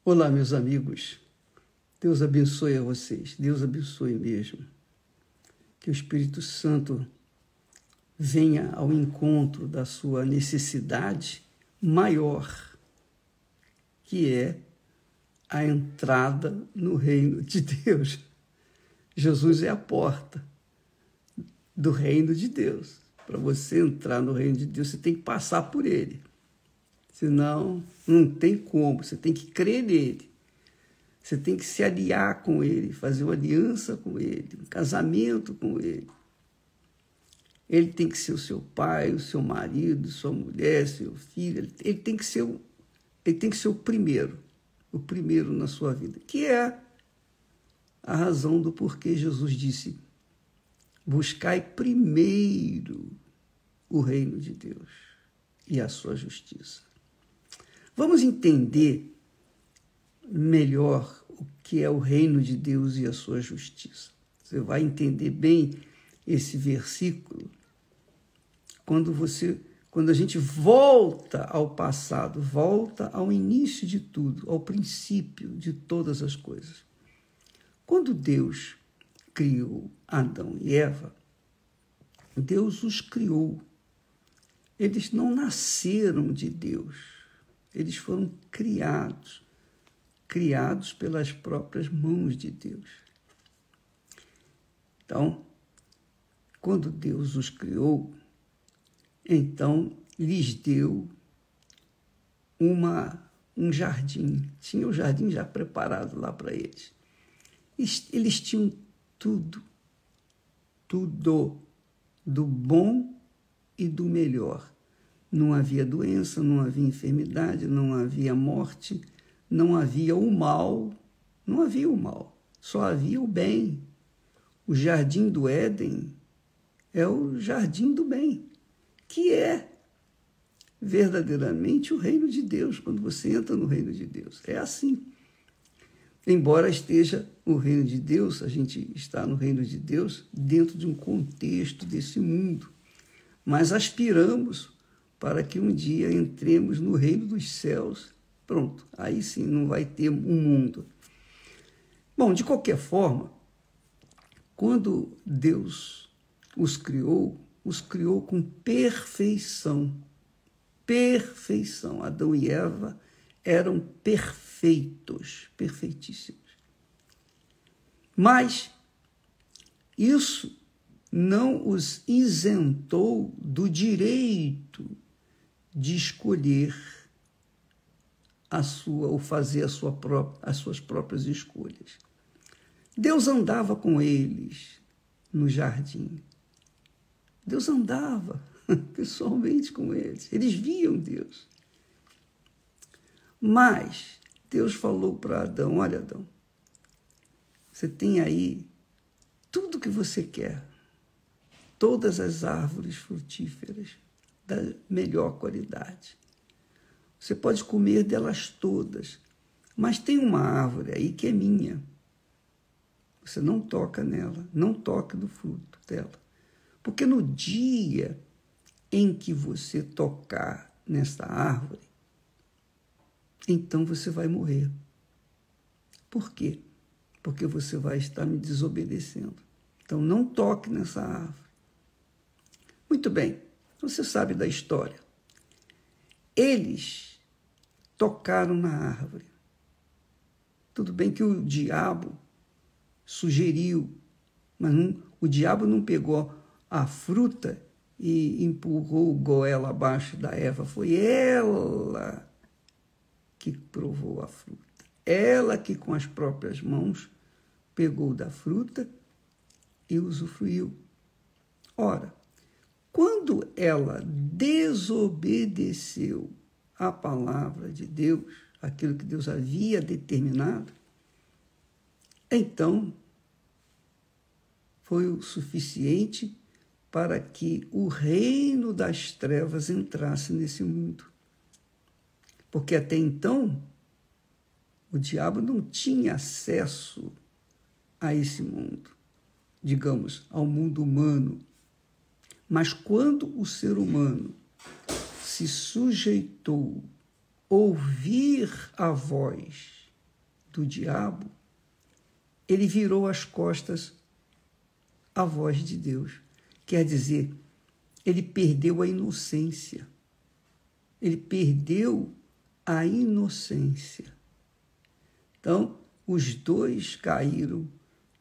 Olá, meus amigos. Deus abençoe a vocês. Deus abençoe mesmo. Que o Espírito Santo venha ao encontro da sua necessidade maior, que é a entrada no reino de Deus. Jesus é a porta do reino de Deus. Para você entrar no reino de Deus, você tem que passar por ele. Senão, não tem como. Você tem que crer nele. Você tem que se aliar com ele, fazer uma aliança com ele, um casamento com ele. Ele tem que ser o seu pai, o seu marido, sua mulher, seu filho. Ele tem que ser o primeiro na sua vida, que é a razão do porquê Jesus disse: buscai primeiro o reino de Deus e a sua justiça. Vamos entender melhor o que é o reino de Deus e a sua justiça. Você vai entender bem esse versículo quando a gente volta ao passado, volta ao início de tudo, ao princípio de todas as coisas. Quando Deus criou Adão e Eva, Deus os criou. Eles não nasceram de Deus. Eles foram criados pelas próprias mãos de Deus. Então, quando Deus os criou, então lhes deu um jardim. Tinha o jardim já preparado lá para eles. Eles tinham tudo do bom e do melhor. Não havia doença, não havia enfermidade, não havia morte, não havia o mal, só havia o bem. O jardim do Éden é o jardim do bem, que é verdadeiramente o reino de Deus, quando você entra no reino de Deus. É assim. Embora esteja o reino de Deus, a gente está no reino de Deus dentro de um contexto desse mundo, mas aspiramos para que um dia entremos no reino dos céus. Pronto, aí sim não vai ter um mundo. Bom, de qualquer forma, quando Deus os criou com perfeição. Perfeição. Adão e Eva eram perfeitos, perfeitíssimos. Mas isso não os isentou do direito de escolher ou fazer as suas próprias escolhas. Deus andava com eles no jardim. Deus andava pessoalmente com eles. Eles viam Deus. Mas Deus falou para Adão: olha, Adão, você tem aí tudo que você quer. Todas as árvores frutíferas da melhor qualidade. Você pode comer delas todas, mas tem uma árvore aí que é minha. Você não toca nela, não toque no fruto dela. Porque no dia em que você tocar nessa árvore, então você vai morrer. Por quê? Porque você vai estar me desobedecendo. Então não toque nessa árvore. Muito bem, você sabe da história. Eles tocaram na árvore. Tudo bem que o diabo sugeriu, mas o diabo não pegou a fruta e empurrou goela abaixo da Eva. Foi ela que provou a fruta. Ela que com as próprias mãos pegou da fruta e usufruiu. Ora, quando ela desobedeceu a palavra de Deus, aquilo que Deus havia determinado, então foi o suficiente para que o reino das trevas entrasse nesse mundo. Porque até então, o diabo não tinha acesso a esse mundo, digamos, ao mundo humano. Mas quando o ser humano se sujeitou a ouvir a voz do diabo, ele virou as costas à voz de Deus. Quer dizer, ele perdeu a inocência. Ele perdeu a inocência. Então, os dois caíram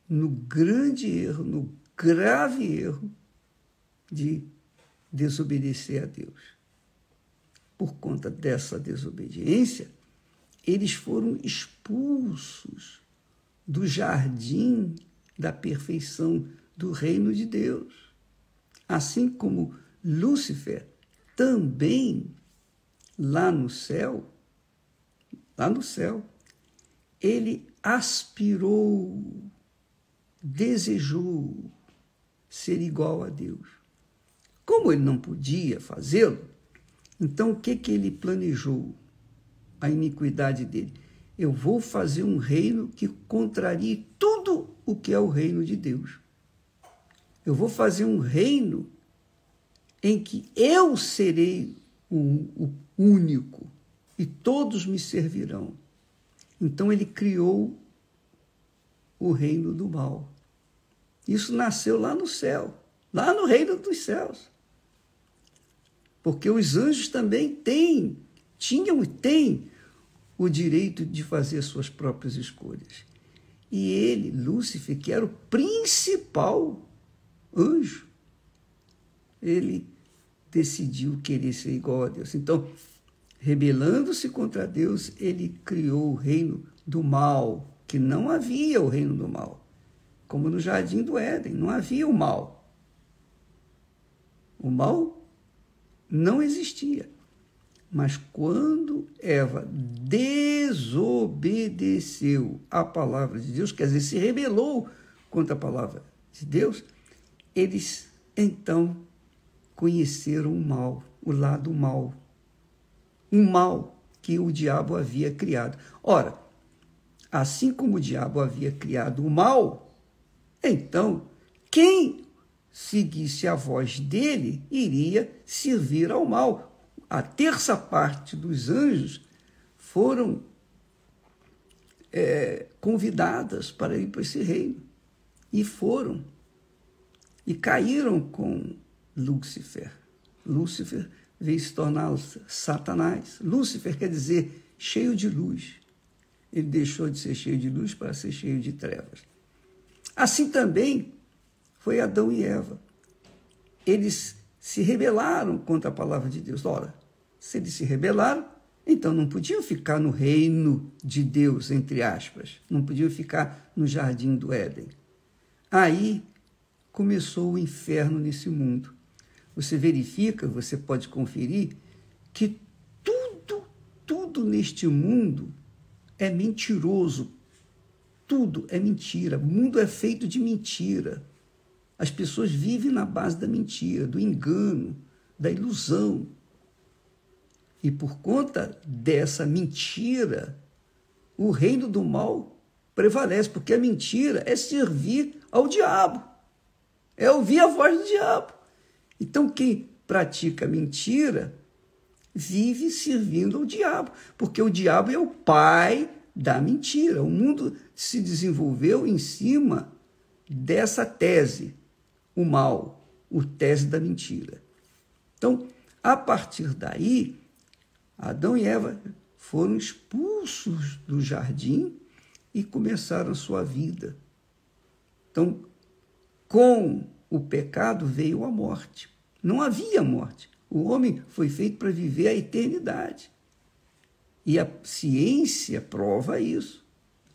no grande erro, no grave erro de desobedecer a Deus. Por conta dessa desobediência, eles foram expulsos do jardim da perfeição do reino de Deus. Assim como Lúcifer também lá no céu, ele aspirou, desejou ser igual a Deus. Como ele não podia fazê-lo, então o que ele planejou? A iniquidade dele. Eu vou fazer um reino que contrarie tudo o que é o reino de Deus. Eu vou fazer um reino em que eu serei o único e todos me servirão. Então ele criou o reino do mal. Isso nasceu lá no céu, lá no reino dos céus. Porque os anjos também tinham e têm o direito de fazer suas próprias escolhas. E ele, Lúcifer, que era o principal anjo, ele decidiu querer ser igual a Deus. Então, rebelando-se contra Deus, ele criou o reino do mal, que não havia o reino do mal. Como no jardim do Éden, não havia o mal. O mal não existia. Mas quando Eva desobedeceu à palavra de Deus, quer dizer, se rebelou contra a palavra de Deus, eles então conheceram o mal, o lado mal. Um mal que o diabo havia criado. Ora, assim como o diabo havia criado o mal, então quem seguisse a voz dele iria servir ao mal. A terça parte dos anjos foram convidadas para ir para esse reino. E foram. E caíram com Lúcifer. Lúcifer veio se tornar Satanás. Lúcifer quer dizer cheio de luz. Ele deixou de ser cheio de luz para ser cheio de trevas. Assim também foi Adão e Eva. Eles se rebelaram contra a palavra de Deus. Ora, se eles se rebelaram, então não podiam ficar no reino de Deus, entre aspas. Não podiam ficar no jardim do Éden. Aí começou o inferno nesse mundo. Você verifica, você pode conferir, que tudo neste mundo é mentiroso. Tudo é mentira. O mundo é feito de mentira. As pessoas vivem na base da mentira, do engano, da ilusão. E por conta dessa mentira, o reino do mal prevalece, porque a mentira é servir ao diabo, é ouvir a voz do diabo. Então, quem pratica mentira vive servindo ao diabo, porque o diabo é o pai da mentira. O mundo se desenvolveu em cima dessa tese, o mal, o tese da mentira. Então, a partir daí, Adão e Eva foram expulsos do jardim e começaram a sua vida. Então, com o pecado veio a morte. Não havia morte. O homem foi feito para viver a eternidade. E a ciência prova isso.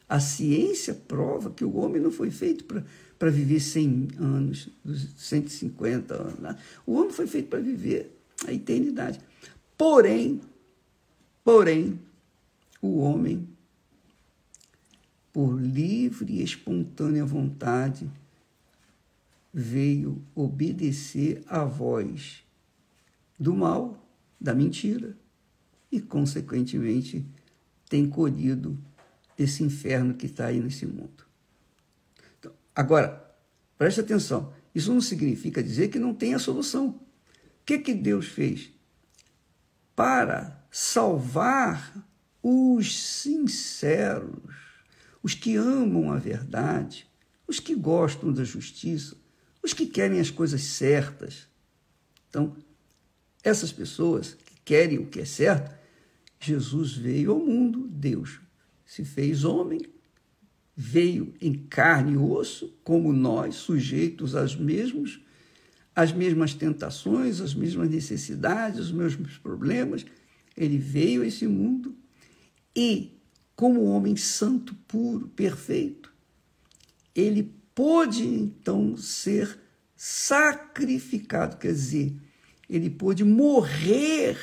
A ciência prova que o homem não foi feito para viver 100 anos, 150 anos. O homem foi feito para viver a eternidade. Porém, o homem, por livre e espontânea vontade, veio obedecer à voz do mal, da mentira, e, consequentemente, tem colhido esse inferno que está aí nesse mundo. Então, agora, preste atenção, isso não significa dizer que não tem a solução. O que Deus fez? Para salvar os sinceros, os que amam a verdade, os que gostam da justiça, os que querem as coisas certas. Então, essas pessoas que querem o que é certo, Jesus veio ao mundo, Deus se fez homem, veio em carne e osso, como nós, sujeitos às mesmas tentações, às mesmas necessidades, os mesmos problemas. Ele veio a esse mundo e, como homem santo, puro, perfeito, ele pôde, então, ser sacrificado, quer dizer, ele pôde morrer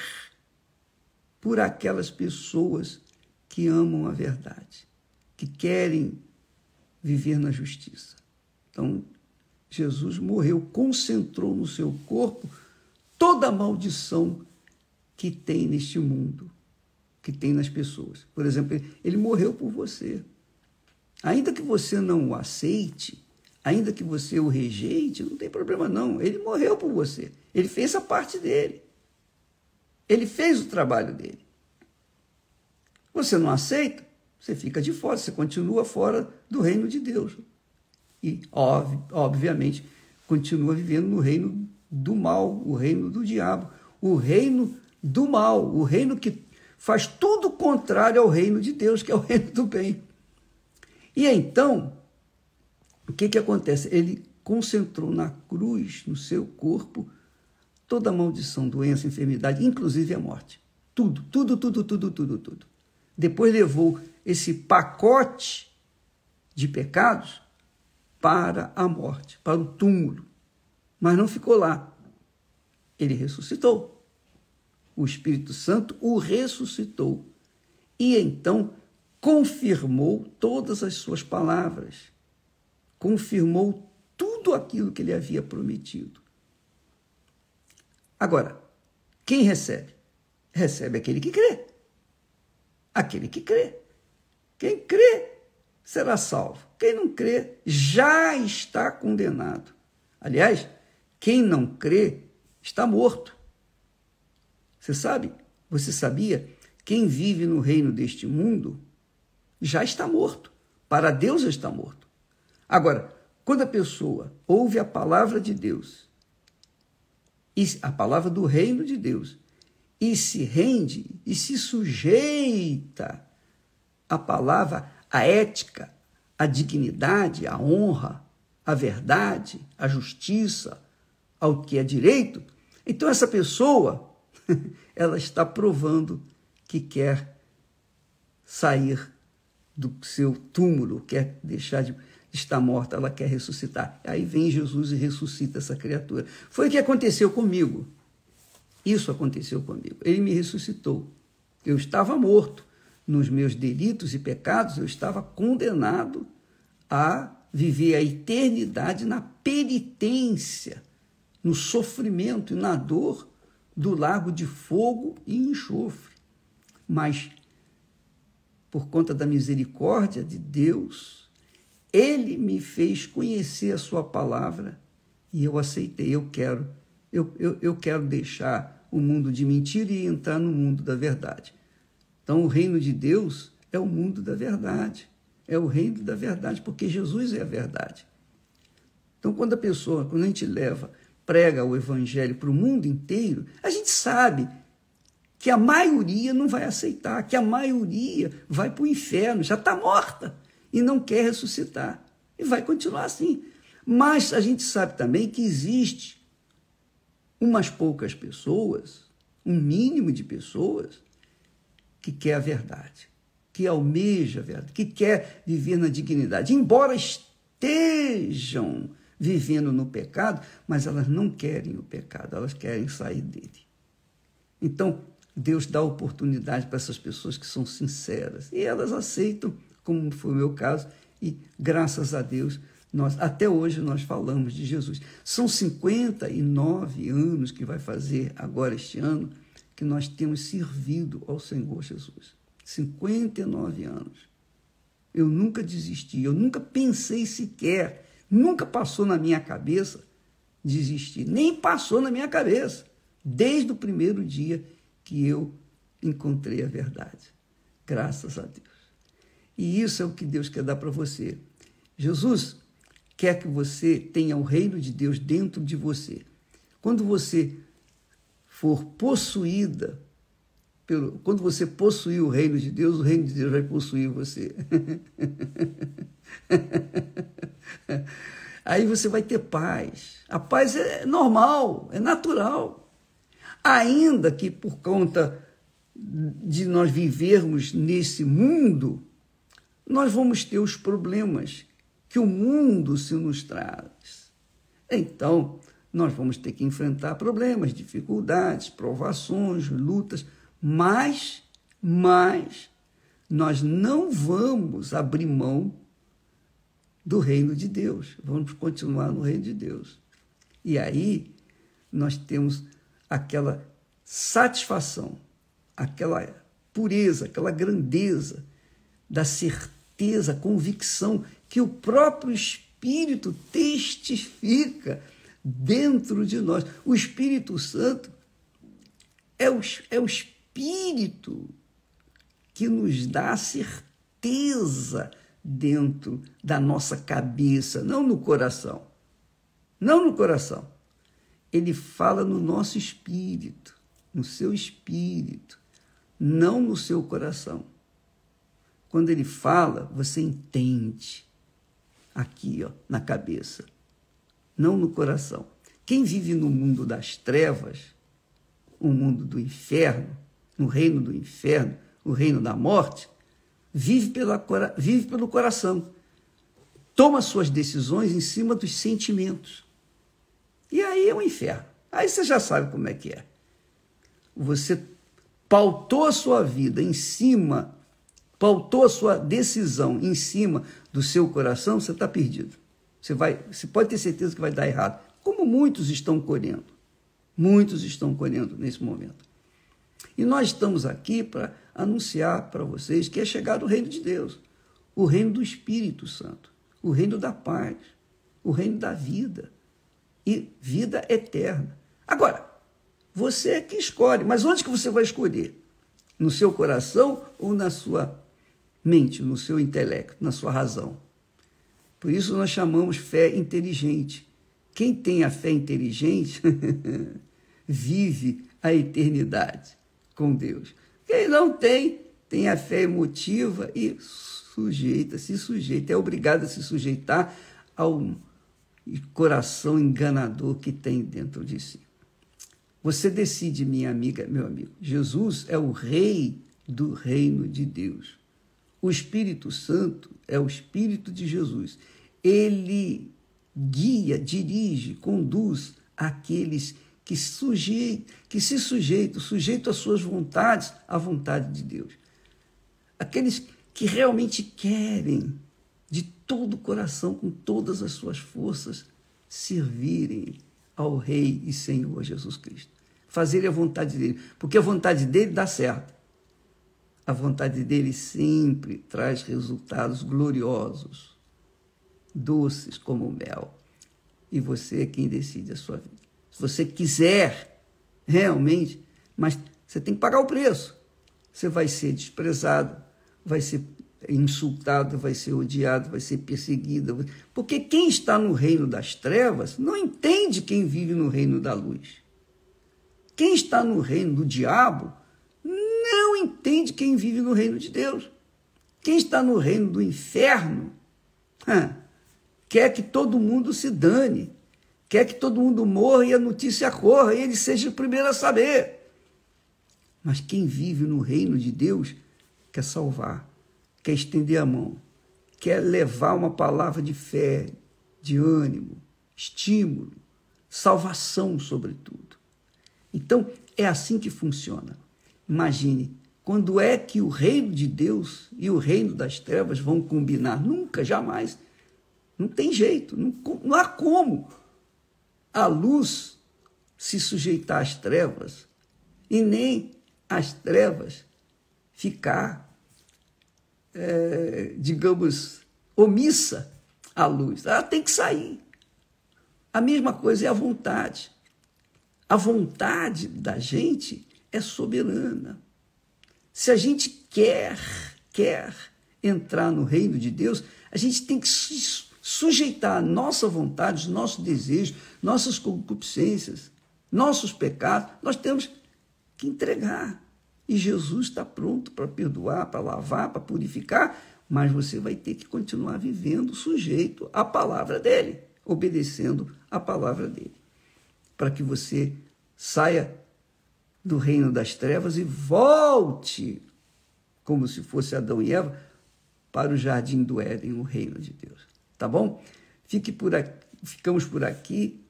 por aquelas pessoas que amam a verdade, que querem viver na justiça. Então, Jesus morreu, concentrou no seu corpo toda a maldição que tem neste mundo, que tem nas pessoas. Por exemplo, ele morreu por você. Ainda que você não o aceite, ainda que você o rejeite, não tem problema não. Ele morreu por você. Ele fez a parte dele. Ele fez o trabalho dele. Você não aceita, você fica de fora, você continua fora do reino de Deus. E, obviamente, continua vivendo no reino do mal, o reino do diabo, o reino do mal, o reino que faz tudo contrário ao reino de Deus, que é o reino do bem. E então, o que acontece? Ele concentrou na cruz, no seu corpo, toda a maldição, doença, enfermidade, inclusive a morte. Tudo. Depois levou esse pacote de pecados para a morte, para o túmulo. Mas não ficou lá. Ele ressuscitou. O Espírito Santo o ressuscitou. E então confirmou todas as suas palavras. Confirmou tudo aquilo que ele havia prometido. Agora, quem recebe? Recebe aquele que crê. Aquele que crê. Quem crê será salvo. Quem não crê já está condenado. Aliás, quem não crê está morto. Você sabia? Quem vive no reino deste mundo já está morto. Para Deus já está morto. Agora, quando a pessoa ouve a palavra de Deus, a palavra do reino de Deus, e se rende e se sujeita à palavra, à ética, à dignidade, à honra, à verdade, à justiça, ao que é direito, então essa pessoa, ela está provando que quer sair do seu túmulo, quer deixar de estar morta, ela quer ressuscitar. Aí vem Jesus e ressuscita essa criatura. Foi o que aconteceu comigo. Isso aconteceu comigo. Ele me ressuscitou. Eu estava morto nos meus delitos e pecados, eu estava condenado a viver a eternidade na penitência, no sofrimento e na dor do lago de fogo e enxofre. Mas, por conta da misericórdia de Deus, Ele me fez conhecer a sua palavra e eu aceitei. Eu quero deixar o mundo de mentira e entrar no mundo da verdade. Então, o reino de Deus é o mundo da verdade. É o reino da verdade, porque Jesus é a verdade. Então, quando a gente prega o evangelho para o mundo inteiro, a gente sabe que a maioria não vai aceitar, que a maioria vai para o inferno, já está morta e não quer ressuscitar. E vai continuar assim. Mas a gente sabe também que existe umas poucas pessoas, um mínimo de pessoas, que quer a verdade, que almeja a verdade, que quer viver na dignidade, embora estejam vivendo no pecado, mas elas não querem o pecado, elas querem sair dele. Então, Deus dá oportunidade para essas pessoas que são sinceras, e elas aceitam, como foi o meu caso, e graças a Deus, até hoje nós falamos de Jesus. São 59 anos que vai fazer agora este ano que nós temos servido ao Senhor Jesus. 59 anos. Eu nunca desisti, eu nunca pensei sequer, nunca passou na minha cabeça desistir, nem passou na minha cabeça, desde o primeiro dia que eu encontrei a verdade. Graças a Deus. E isso é o que Deus quer dar para você. Jesus quer que você tenha o reino de Deus dentro de você. Quando você for possuída, quando você possuir o reino de Deus vai possuir você. Aí você vai ter paz. A paz é normal, é natural. Ainda que por conta de nós vivermos nesse mundo, nós vamos ter os problemas que o mundo se nos traz. Então, nós vamos ter que enfrentar problemas, dificuldades, provações, lutas, mas nós não vamos abrir mão do reino de Deus. Vamos continuar no reino de Deus. E aí nós temos aquela satisfação, aquela pureza, aquela grandeza da certeza, convicção que o próprio Espírito testifica dentro de nós. O Espírito Santo é o Espírito que nos dá a certeza dentro da nossa cabeça, não no coração. Não no coração. Ele fala no nosso espírito, no seu espírito, não no seu coração. Quando ele fala, você entende aqui, ó, na cabeça, não no coração. Quem vive no mundo das trevas, o mundo do inferno, no reino do inferno, o reino da morte, vive pelo coração. Toma suas decisões em cima dos sentimentos. E aí é um inferno. Aí você já sabe como é que é. Você pautou a sua vida em cima, pautou a sua decisão em cima do seu coração, você está perdido. Você pode ter certeza que vai dar errado. Como muitos estão colhendo. Muitos estão colhendo nesse momento. E nós estamos aqui para anunciar para vocês que é chegado o reino de Deus, o reino do Espírito Santo, o reino da paz, o reino da vida e vida eterna. Agora, você é que escolhe, mas onde que você vai escolher? No seu coração ou na sua mente, no seu intelecto, na sua razão? Por isso nós chamamos fé inteligente. Quem tem a fé inteligente vive a eternidade com Deus. Quem não tem, tem a fé emotiva e se sujeita, é obrigado a se sujeitar ao coração enganador que tem dentro de si. Você decide, minha amiga, meu amigo. Jesus é o rei do reino de Deus. O Espírito Santo é o Espírito de Jesus. Ele guia, dirige, conduz aqueles que se sujeitam às suas vontades, à vontade de Deus. Aqueles que realmente querem, de todo o coração, com todas as suas forças, servirem ao Rei e Senhor Jesus Cristo. Fazerem a vontade dele, porque a vontade dele dá certo. A vontade dele sempre traz resultados gloriosos, doces como mel. E você é quem decide a sua vida. Se você quiser realmente, mas você tem que pagar o preço. Você vai ser desprezado, vai ser insultado, vai ser odiado, vai ser perseguido. Porque quem está no reino das trevas não entende quem vive no reino da luz. Quem está no reino do diabo não entende quem vive no reino de Deus. Quem está no reino do inferno quer que todo mundo se dane, quer que todo mundo morra e a notícia corra e ele seja o primeiro a saber. Mas quem vive no reino de Deus quer salvar, quer estender a mão, quer levar uma palavra de fé, de ânimo, estímulo, salvação sobretudo. Então, é assim que funciona. Imagine, quando é que o reino de Deus e o reino das trevas vão combinar? Nunca, jamais. Não tem jeito, não há como a luz se sujeitar às trevas e nem as trevas ficar, digamos, omissa à luz. Ela tem que sair. A mesma coisa é a vontade. A vontade da gente é soberana. Se a gente quer, entrar no reino de Deus, a gente tem que se sujeitar à nossa vontade, os nossos desejos, nossas concupiscências, nossos pecados. Nós temos que entregar. E Jesus está pronto para perdoar, para lavar, para purificar, mas você vai ter que continuar vivendo sujeito à palavra dele, obedecendo à palavra dele, para que você saia do reino das trevas e volte, como se fosse Adão e Eva, para o jardim do Éden, o reino de Deus. Tá bom? Ficamos por aqui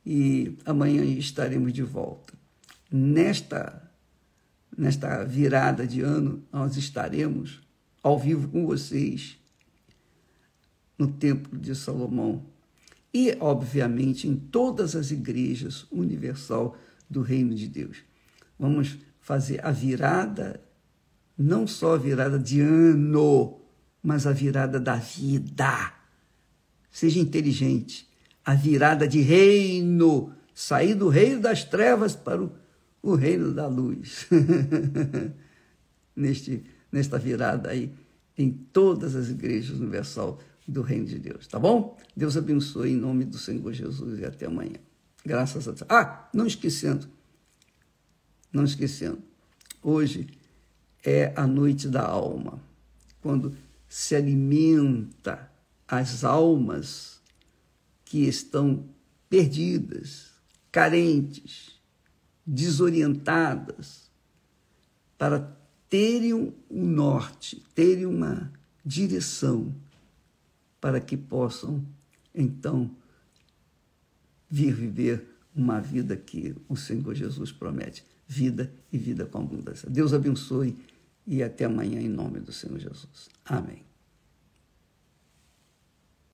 e amanhã estaremos de volta. Nesta virada de ano, nós estaremos ao vivo com vocês no Templo de Salomão e, obviamente, em todas as igrejas universal do Reino de Deus. Vamos fazer a virada, não só a virada de ano, mas a virada da vida. Seja inteligente. A virada de reino, sair do reino das trevas para o reino da luz. Nesta virada aí, em todas as igrejas universal do reino de Deus, tá bom? Deus abençoe em nome do Senhor Jesus e até amanhã. Graças a Deus. Não esquecendo, hoje é a noite da alma, quando se alimenta as almas que estão perdidas, carentes, desorientadas, para terem um norte, terem uma direção, para que possam, então, vir viver uma vida que o Senhor Jesus promete, vida e vida com abundância. Deus abençoe e até amanhã em nome do Senhor Jesus. Amém.